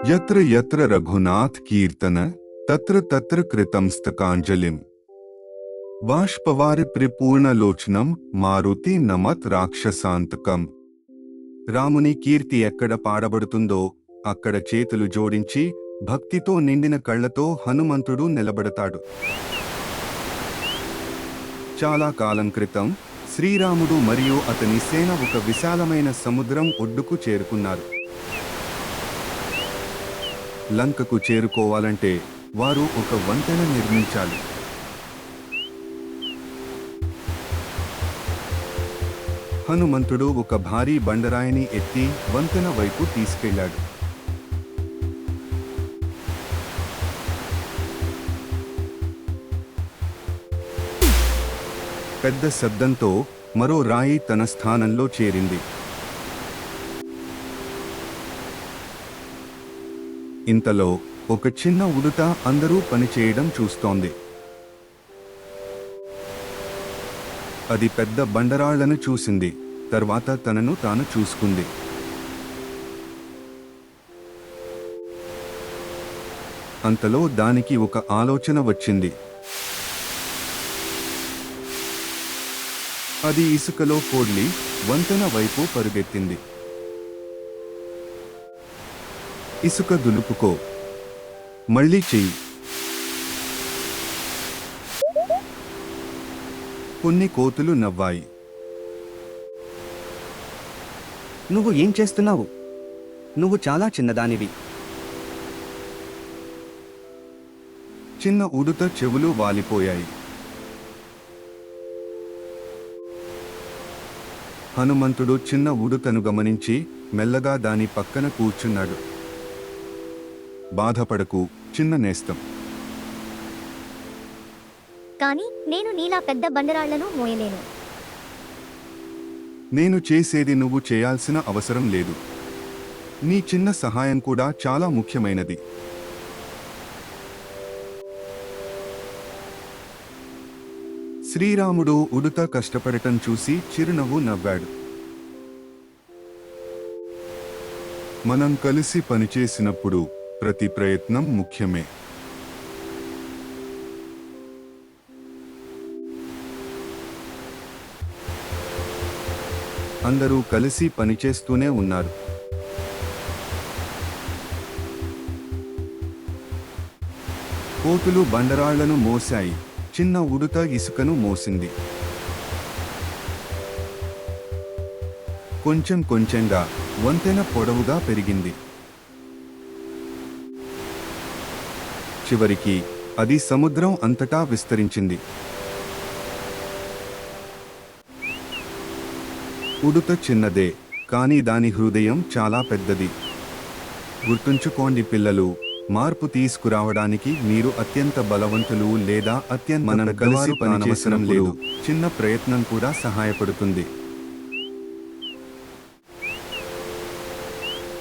यत्र यत्र रघुनाथ कीर्तन तत्र तत्र कृतमस्तकांजलिम బాష్పవారిపరిపూర్ణలోచనం మారుతి నమత్ రాక్షసాంతకం. రాముని కీర్తి ఎక్కడ పాడబడుతుందో అక్కడ చేతులు జోడించి భక్తితో నిండిన కళ్లతో హనుమంతుడు నిలబడతాడు. చాలా కాలం క్రితం శ్రీరాముడు మరియు అతని సేన ఒక విశాలమైన సముద్రం ఒడ్డుకు చేరుకున్నారు. లంకకు చేరుకోవాలంటే వారు ఒక వంతెన నిర్మించాలి. హనుమంతుడు ఒక భారీ బండరాయిని ఎత్తి వంతెన వైపు తీసుకెళ్లాడు. పెద్ద శబ్దంతో మరో రాయి తన స్థానంలో చేరింది. ఇంతలో ఒక చిన్న ఉడుత అందరూ పనిచేయడం చూస్తోంది. అది పెద్ద బండరాళ్లను చూసింది. తర్వాత తనను తాను చూసుకుంది. అంతలో దానికి ఒక ఆలోచన వచ్చింది. అది ఇసుకలో పోడ్లి వంతెన వైపు పరుగెత్తింది. ఇసుక దులుపుకో, మళ్ళీ చెయ్యి. కొన్ని కోతులు నవ్వాయి. నువ్వు ఏం చేస్తున్నావు? నువ్వు చాలా చిన్నదానివి. చిన్న ఉడుత చెవులు వాలిపోయాయి. హనుమంతుడు చిన్న ఉడుతను గమనించి మెల్లగా దాని పక్కన కూర్చున్నాడు. బాధపడకు చిన్న నేస్తం. కానీ నేను నీలా పెద్ద బండరాళ్లను మోయలేను. నేను చేసేది నువ్వు చేయాల్సిన అవసరం లేదు. నీ చిన్న సహాయం కూడా చాలా ముఖ్యమైనది. శ్రీరాముడు ఉడుత కష్టపడటం చూసి చిరునవ్వు నవ్వాడు. మనం కలిసి పనిచేసినప్పుడు ప్రతి ప్రయత్నం ముఖ్యమే. అందరూ కలిసి పనిచేస్తూనే ఉన్నారు. కోతులు బండరాళ్లను మోశాయి. చిన్న ఉడుత ఇసుకను మోసింది. కొంచెం కొంచెంగా వంతెన పొడవుగా పెరిగింది. చివరికి అది సముద్రం అంతటా విస్తరించింది. ఉడుత చిన్నదే, కానీ దాని హృదయం చాలా పెద్దది. గుర్తుంచుకోండి పిల్లలు, మార్పు తీసుకురావడానికి మీరు అత్యంత బలవంతులు లేదా అత్యంత మనం కలిసి పనిచేసడం లేదు. చిన్న ప్రయత్నం కూడా సహాయపడుతుంది.